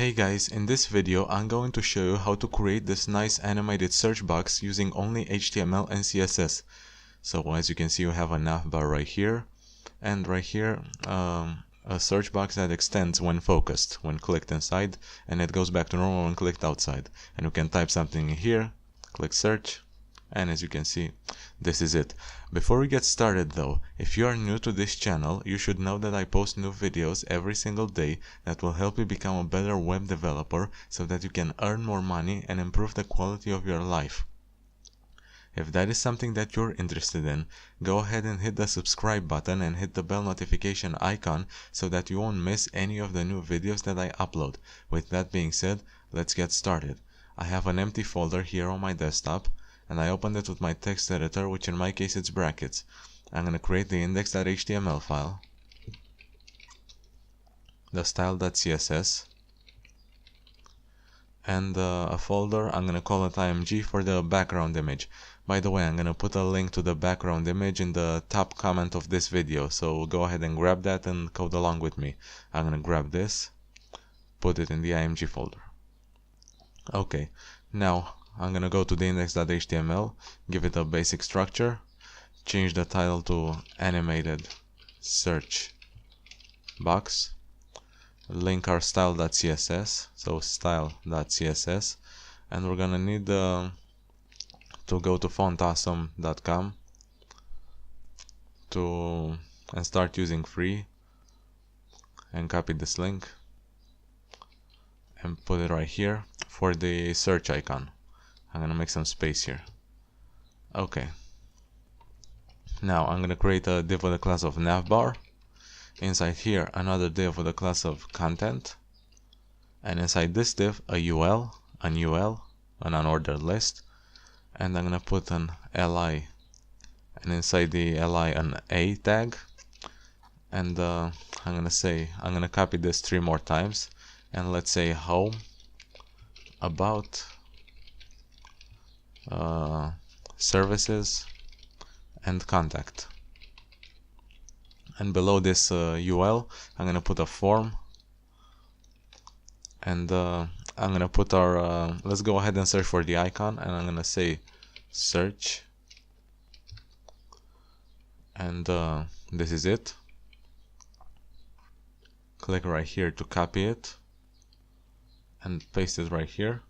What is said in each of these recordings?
Hey guys, in this video I'm going to show you how to create this nice animated search box using only HTML and CSS. So as you can see, you have a navbar right here, and right here a search box that extends when focused, when clicked inside, and it goes back to normal when clicked outside. And you can type something in here, click search, and as you can see, this is it. Before we get started though, if you are new to this channel, you should know that I post new videos every single day that will help you become a better web developer so that you can earn more money and improve the quality of your life. If that is something that you're interested in, go ahead and hit the subscribe button and hit the bell notification icon so that you won't miss any of the new videos that I upload. With that being said, let's get started. I have an empty folder here on my desktop, and I opened it with my text editor, which in my case it's brackets. I'm going to create the index.html file, the style.css, and a folder. I'm going to call it img for the background image. By the way, I'm going to put a link to the background image in the top comment of this video, so go ahead and grab that and code along with me. I'm going to grab this, put it in the img folder. Okay, now I'm gonna go to the index.html, give it a basic structure, change the title to animated search box, link our style.css, so style.css, and we're gonna need to go to fontawesome.com and start using free, and copy this link and put it right here for the search icon. I'm gonna make some space here. Okay. Now I'm gonna create a div with a class of navbar. Inside here, another div with a class of content. And inside this div, a UL, an UL, an unordered list. And I'm gonna put an li, and inside the li an a tag. And I'm gonna copy this 3 more times. And let's say home, about, services, and contact. And below this UL, I'm gonna put a form, and I'm gonna put our let's go ahead and search for the icon, and I'm gonna say search, and this is it. Click right here to copy it and paste it right here,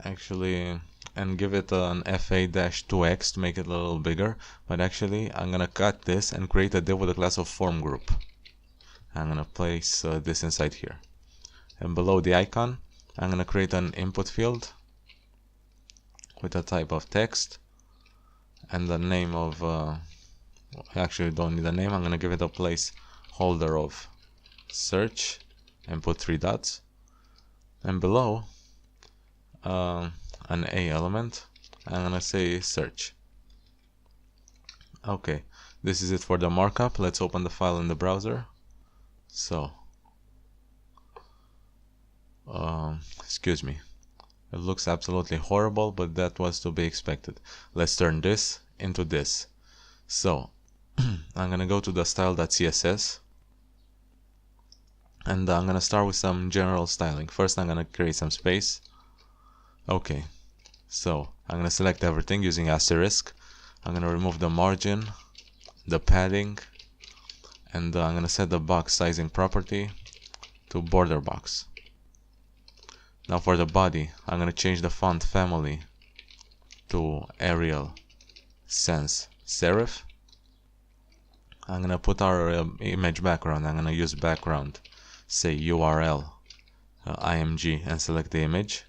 actually, and give it an fa-2x to make it a little bigger. But actually I'm gonna cut this and create a div with a class of form group. I'm gonna place this inside here, and below the icon I'm gonna create an input field with a type of text and the name of actually don't need a name. I'm gonna give it a placeholder of search and put 3 dots, and below an A element. I'm gonna say search. Okay, this is it for the markup. Let's open the file in the browser. So excuse me, it looks absolutely horrible, but that was to be expected. Let's turn this into this. So I'm gonna go to the style.css, and I'm gonna start with some general styling. First I'm gonna create some space. Okay, so I'm gonna select everything using asterisk. I'm gonna remove the margin, the padding, and I'm gonna set the box sizing property to border box. Now for the body, I'm gonna change the font family to Arial Sans Serif. I'm gonna put our image background. I'm gonna use background, say URL img, and select the image.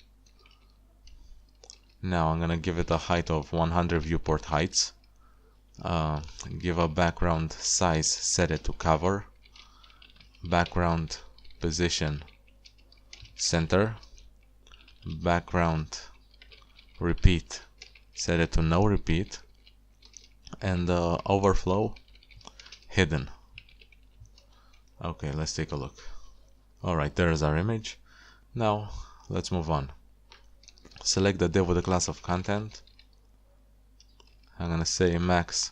Now I'm gonna give it a height of 100 viewport heights. Give a background size, set it to cover. Background position, center. Background repeat, set it to no repeat. And overflow, hidden. Okay, let's take a look. Alright, there's our image. Now let's move on. Select the div with the class of content. I'm gonna say max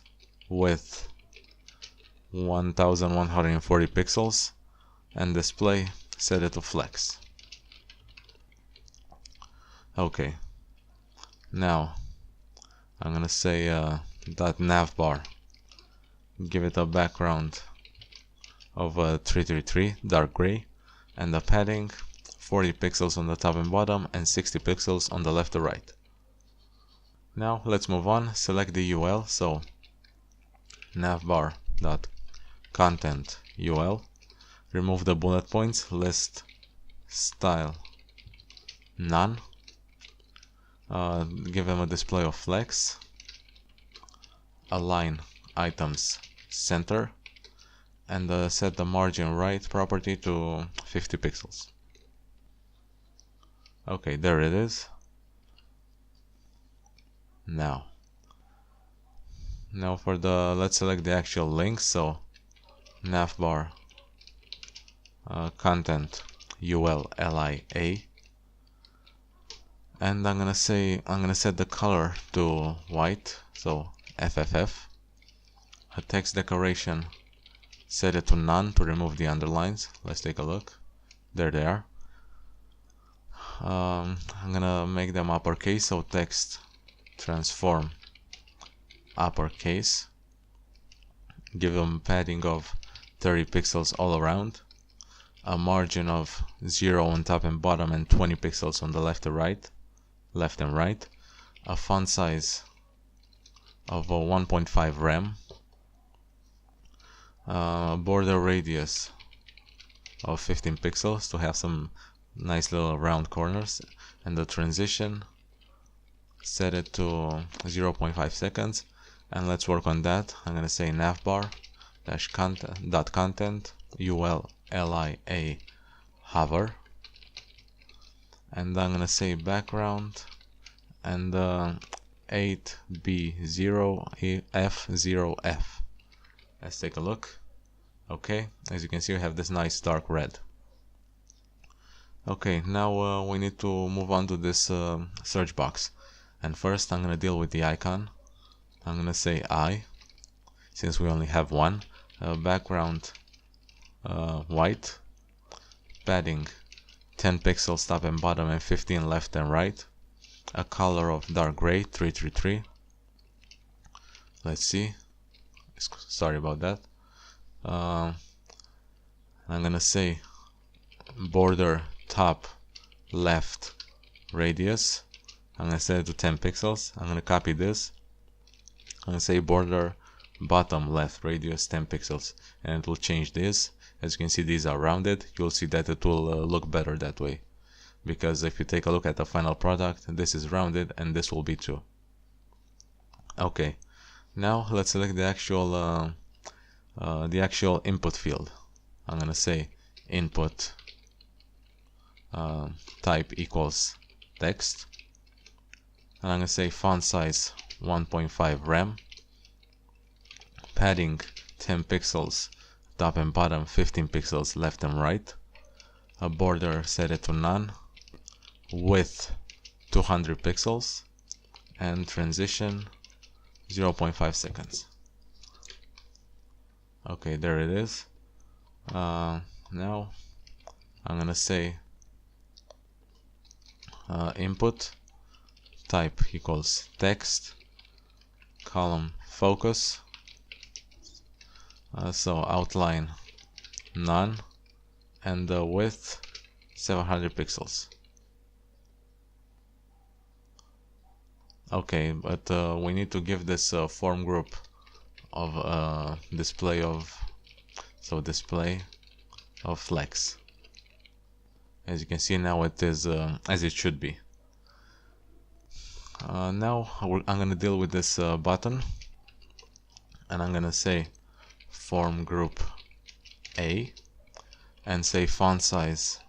width 1140 pixels, and display set it to flex. Okay, now I'm gonna say dot navbar, give it a background of 333 dark gray, and the padding 40 pixels on the top and bottom and 60 pixels on the left or right. Now let's move on. Select the UL, so navbar dot content UL, remove the bullet points, list style none, give them a display of flex, align items center, and set the margin right property to 50 pixels. Okay, there it is. Now for the, let's select the actual link, so navbar content ULLIA, and I'm gonna set the color to white, so FFF. A text decoration, set it to none to remove the underlines. Let's take a look. There they are. I'm gonna make them uppercase, so text transform uppercase, give them padding of 30 pixels all around, a margin of 0 on top and bottom and 20 pixels on the left and right, a font size of 1.5 rem, border radius of 15 pixels to have some nice little round corners, and the transition, set it to 0.5 seconds, and let's work on that. I'm gonna say navbar dash content ULLIA hover, and I'm gonna say background and 8B0F0F. Let's take a look. Okay, as you can see, we have this nice dark red. Okay, now we need to move on to this search box, and first I'm gonna deal with the icon. I'm gonna say I, since we only have one, background white, padding 10 pixels top and bottom and 15 left and right, a color of dark gray 333. Let's see, sorry about that. I'm gonna say border top left radius, I'm gonna set it to 10 pixels. I'm gonna copy this, I'm gonna say border bottom left radius 10 pixels, and it will change this. As you can see, these are rounded. You'll see that it will look better that way, because if you take a look at the final product, this is rounded and this will be too. Okay, now let's select the actual input field. I'm gonna say input type equals text, and I'm gonna say font size 1.5 rem, padding 10 pixels top and bottom, 15 pixels left and right, a border set it to none, width 200 pixels, and transition 0.5 seconds. Okay, there it is. Now I'm gonna say input type equals text, column focus, so outline none, and the width 700 pixels. Okay, but we need to give this form group of display of flex. As you can see, now it is as it should be. Now I'm gonna deal with this button, and I'm gonna say form group A, and say font size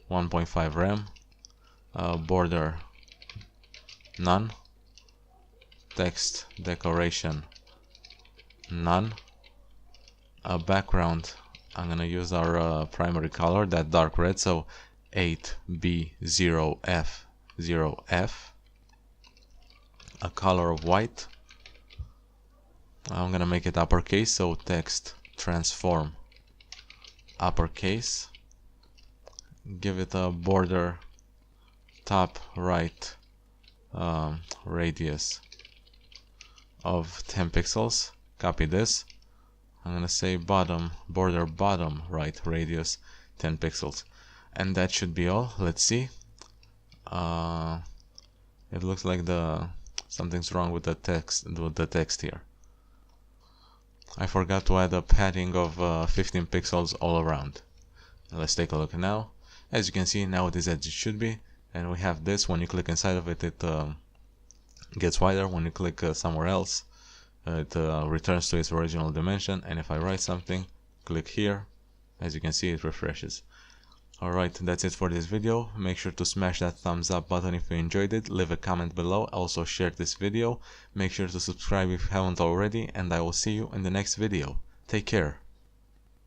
1.5 rem, border none, text decoration none, background, I'm gonna use our primary color, that dark red, so 8B0F0F, a color of white. I'm gonna make it uppercase, so text transform uppercase, give it a border top right radius of 10 pixels. Copy this. I'm gonna say border bottom right radius 10 pixels, and that should be all. Let's see. It looks like something's wrong with the text here. I forgot to add a padding of 15 pixels all around. Let's take a look now. As you can see, now it is as it should be, and we have this. When you click inside of it, it gets wider. When you click somewhere else, it returns to its original dimension. And if I write something, click here, as you can see, it refreshes. Alright, that's it for this video. Make sure to smash that thumbs up button if you enjoyed it. Leave a comment below. Also share this video. Make sure to subscribe if you haven't already, and I will see you in the next video. Take care.